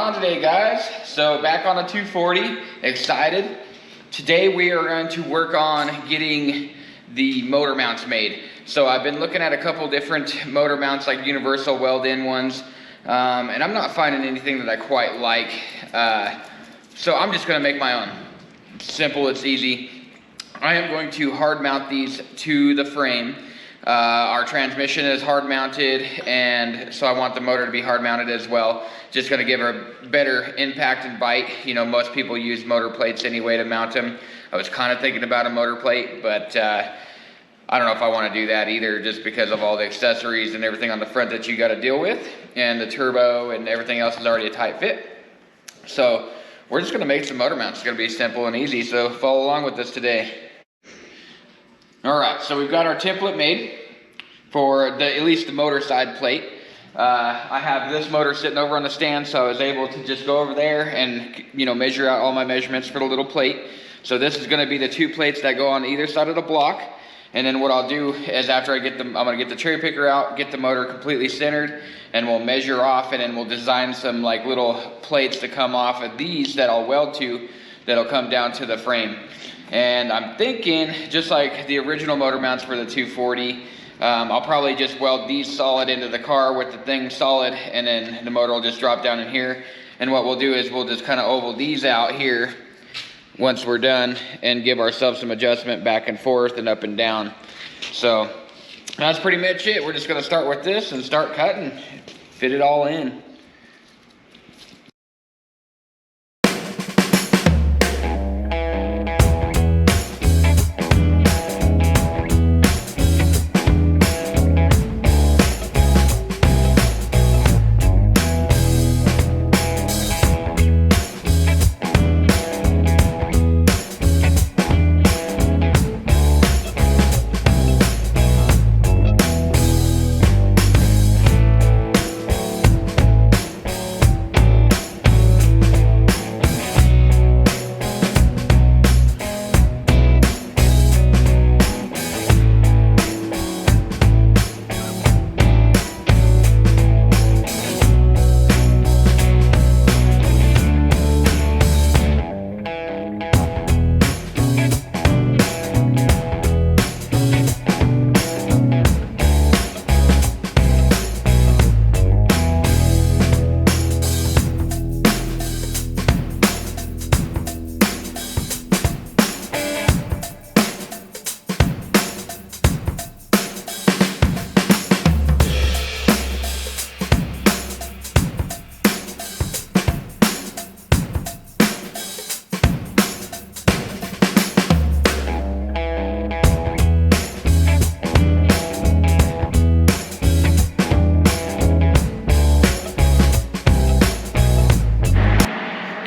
on today, guys? So back on a 240, excited. Today we are going to work on getting the motor mounts made. So I've been looking at a couple different motor mounts, like universal weld-in ones, and I'm not finding anything that I quite like. So I'm just gonna make my own. Simple, it's easy. I am going to hard mount these to the frame. Our transmission is hard mounted, and so I want the motor to be hard mounted as well. Just gonna give her a better impact and bite. You know, most people use motor plates anyway to mount them. I was kind of thinking about a motor plate, but I don't know if I want to do that either, just because of all the accessories and everything on the front that you got to deal with, and the turbo and everything else is already a tight fit. So we're just gonna make some motor mounts. It's gonna be simple and easy, so follow along with us today. All right, so we've got our template made for at least the motor side plate. I have this motor sitting over on the stand, so I was able to just go over there and, you know, measure out all my measurements for the little plate. So this is going to be the two plates that go on either side of the block. And then what I'll do is, after I get them, I'm going to get the cherry picker out, get the motor completely centered, and we'll measure off, and then we'll design some like little plates to come off of these that I'll weld to, that'll come down to the frame. And I'm thinking, just like the original motor mounts for the 240, I'll probably just weld these solid into the car with the thing solid, and then the motor will just drop down in here. And what we'll do is we'll just kind of oval these out here once we're done, and give ourselves some adjustment back and forth and up and down. So that's pretty much it. We're just going to start with this and start cutting, fit it all in.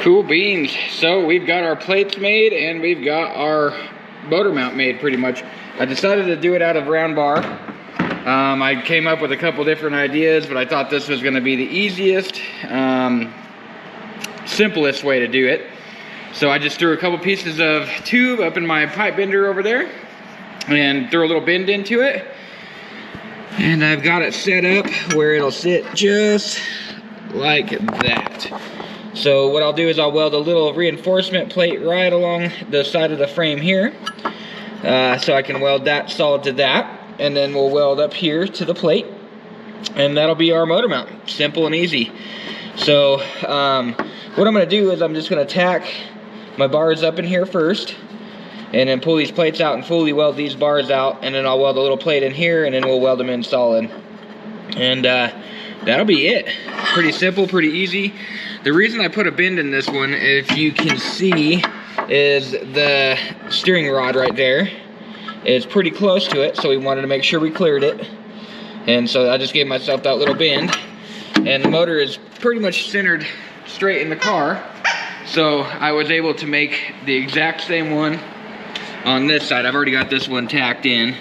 Cool beans. So we've got our plates made, and we've got our motor mount made pretty much. I decided to do it out of round bar. I came up with a couple different ideas, but I thought this was going to be the easiest, simplest way to do it. So I just threw a couple pieces of tube up in my pipe bender over there and threw a little bend into it. And I've got it set up where it'll sit just like that. So what I'll do is I'll weld a little reinforcement plate right along the side of the frame here. So I can weld that solid to that. And then we'll weld up here to the plate. And that'll be our motor mount. Simple and easy. So what I'm going to do is I'm just going to tack my bars up in here first. And then pull these plates out and fully weld these bars out. And then I'll weld a little plate in here, and then we'll weld them in solid. And that'll be it. Pretty simple, pretty easy. The reason I put a bend in this one, if you can see, is the steering rod right there. It's pretty close to it, so we wanted to make sure we cleared it. And so I just gave myself that little bend. And the motor is pretty much centered straight in the car. So I was able to make the exact same one on this side. I've already got this one tacked in.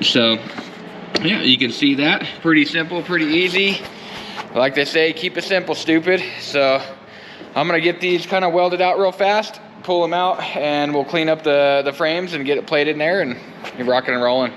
So yeah, you can see that. Pretty simple, pretty easy. Like they say, keep it simple, stupid. So I'm gonna get these kind of welded out real fast, pull them out, and we'll clean up the frames and get it plated in there and get rocking and rolling.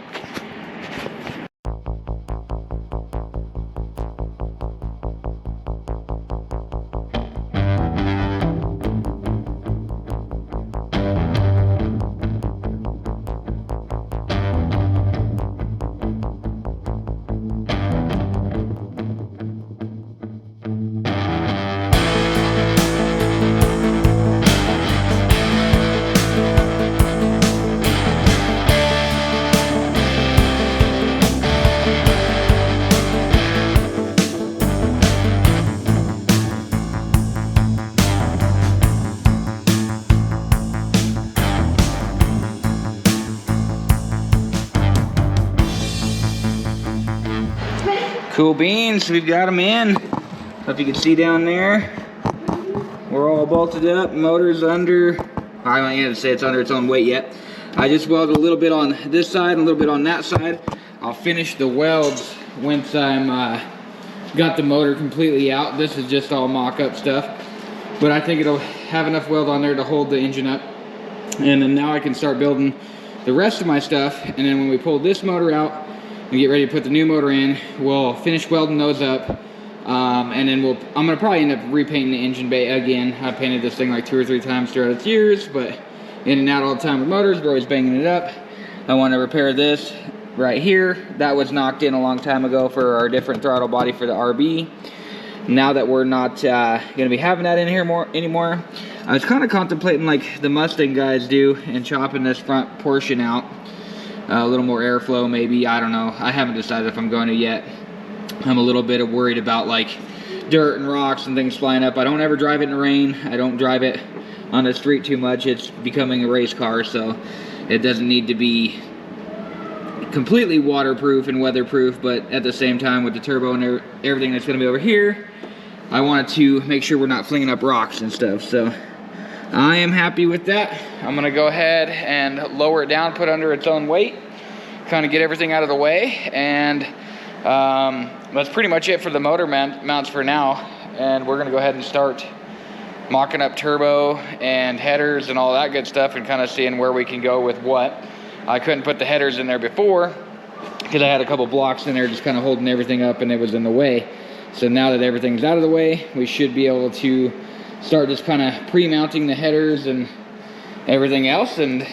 Cool beans, we've got them in. Hope you can see down there. We're all bolted up, motor's under. I don't even say it's under its own weight yet. I just welded a little bit on this side and a little bit on that side. I'll finish the welds once I'm got the motor completely out. This is just all mock-up stuff. But I think it'll have enough weld on there to hold the engine up. And then now I can start building the rest of my stuff. And then when we pull this motor out and get ready to put the new motor in, we'll finish welding those up. And then I'm gonna probably end up repainting the engine bay again. I painted this thing like 2 or 3 times throughout its years, but in and out all the time with motors, we're always banging it up. I want to repair this right here. That was knocked in a long time ago for our different throttle body for the RB. Now that we're not gonna be having that in here anymore, I was kind of contemplating like the Mustang guys do and chopping this front portion out. A little more airflow maybe, I don't know. I haven't decided if I'm going to yet. I'm a little bit worried about like dirt and rocks and things flying up. I don't ever drive it in the rain. I don't drive it on the street too much. It's becoming a race car, so it doesn't need to be completely waterproof and weatherproof, but at the same time with the turbo and everything that's going to be over here, I wanted to make sure we're not flinging up rocks and stuff. So I am happy with that. I'm going to go ahead and lower it down, put it under its own weight, kind of get everything out of the way, and that's pretty much it for the motor mounts for now. And we're going to go ahead and start mocking up turbo and headers and all that good stuff and kind of seeing where we can go with what. I couldn't put the headers in there before because I had a couple blocks in there just kind of holding everything up and it was in the way. So now that everything's out of the way, we should be able to start just kind of pre-mounting the headers and everything else. And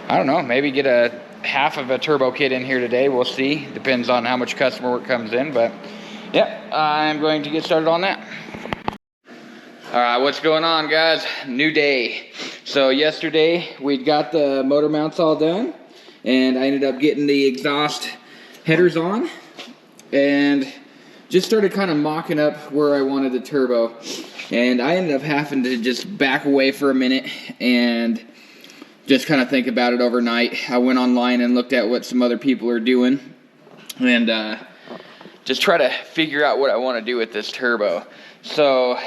I don't know, maybe get a half of a turbo kit in here today. We'll see. Depends on how much customer work comes in. But yeah, I'm going to get started on that. All right, what's going on, guys? New day. So yesterday we got the motor mounts all done, and I ended up getting the exhaust headers on and just started kind of mocking up where I wanted the turbo. And I ended up having to just back away for a minute and just kind of think about it overnight. I went online and looked at what some other people are doing and just try to figure out what I want to do with this turbo. So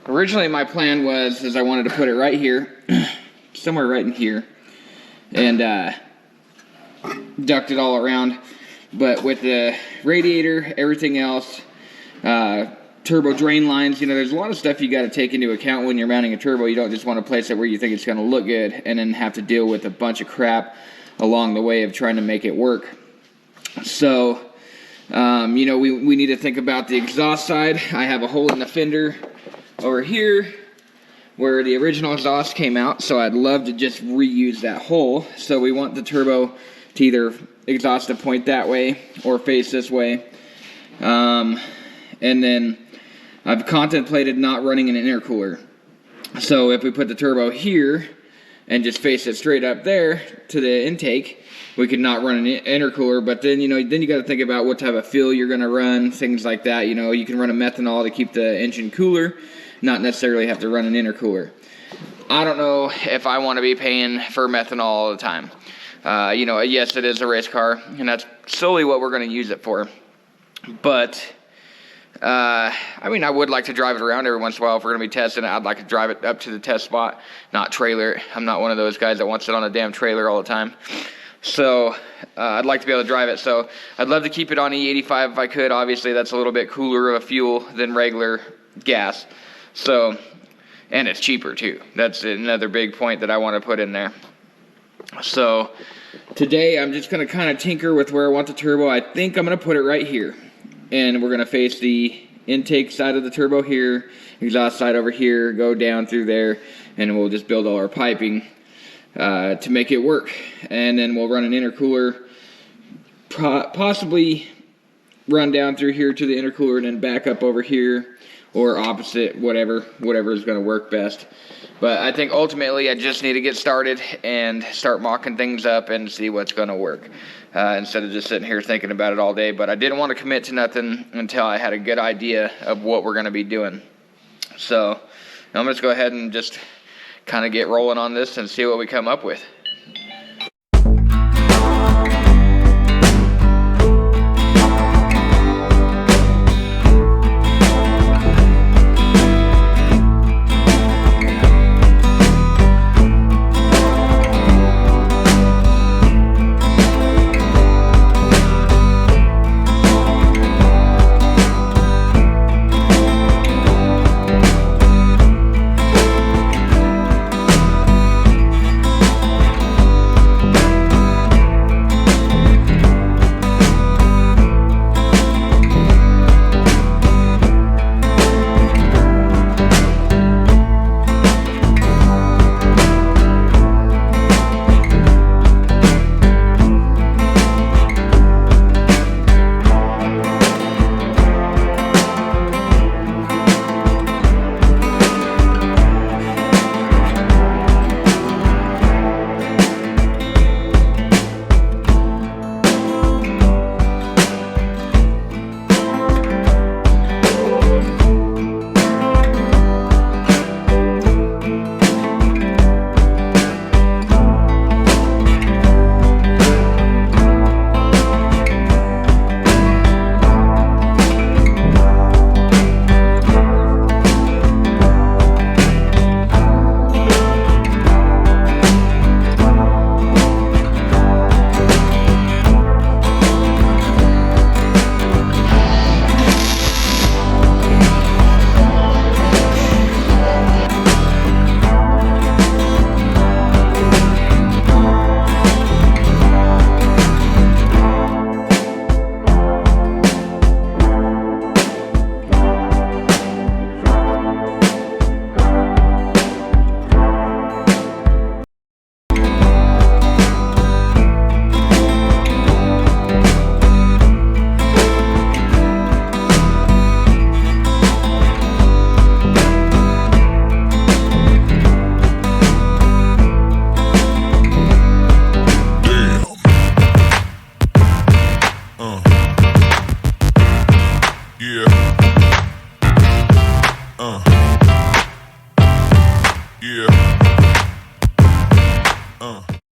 originally my plan was I wanted to put it right here, somewhere right in here, and duct it all around. But with the radiator, everything else, turbo drain lines, you know, there's a lot of stuff you got to take into account when you're mounting a turbo. You don't just want to place it where you think it's going to look good and then have to deal with a bunch of crap along the way of trying to make it work. So you know, we need to think about the exhaust side. I have a hole in the fender over here where the original exhaust came out, so I'd love to just reuse that hole. So we want the turbo to either exhaust to point that way or face this way. And then I've contemplated not running an intercooler. So if we put the turbo here and just face it straight up there to the intake, we could not run an intercooler. But then, you know, then you got to think about what type of fuel you're going to run, things like that. You know, you can run a methanol to keep the engine cooler, not necessarily have to run an intercooler. I don't know if I want to be paying for methanol all the time. You know, yes, it is a race car, and that's solely what we're going to use it for. But I mean, I would like to drive it around every once in a while. If we're going to be testing it, I'd like to drive it up to the test spot, not trailer it. I'm not one of those guys that wants it on a damn trailer all the time. So I'd like to be able to drive it. So I'd love to keep it on E85 if I could. Obviously, that's a little bit cooler of a fuel than regular gas. So, and it's cheaper too. That's another big point that I want to put in there. So today I'm just going to kind of tinker with where I want the turbo. I think I'm going to put it right here. And we're going to face the intake side of the turbo here, exhaust side over here, go down through there, and we'll just build all our piping to make it work. And then we'll run an intercooler, possibly run down through here to the intercooler and then back up over here, or opposite, whatever is going to work best. But I think ultimately I just need to get started and start mocking things up and see what's going to work, instead of just sitting here thinking about it all day. But I didn't want to commit to nothing until I had a good idea of what we're going to be doing. So I'm going to go ahead and just kind of get rolling on this and see what we come up with. Yeah.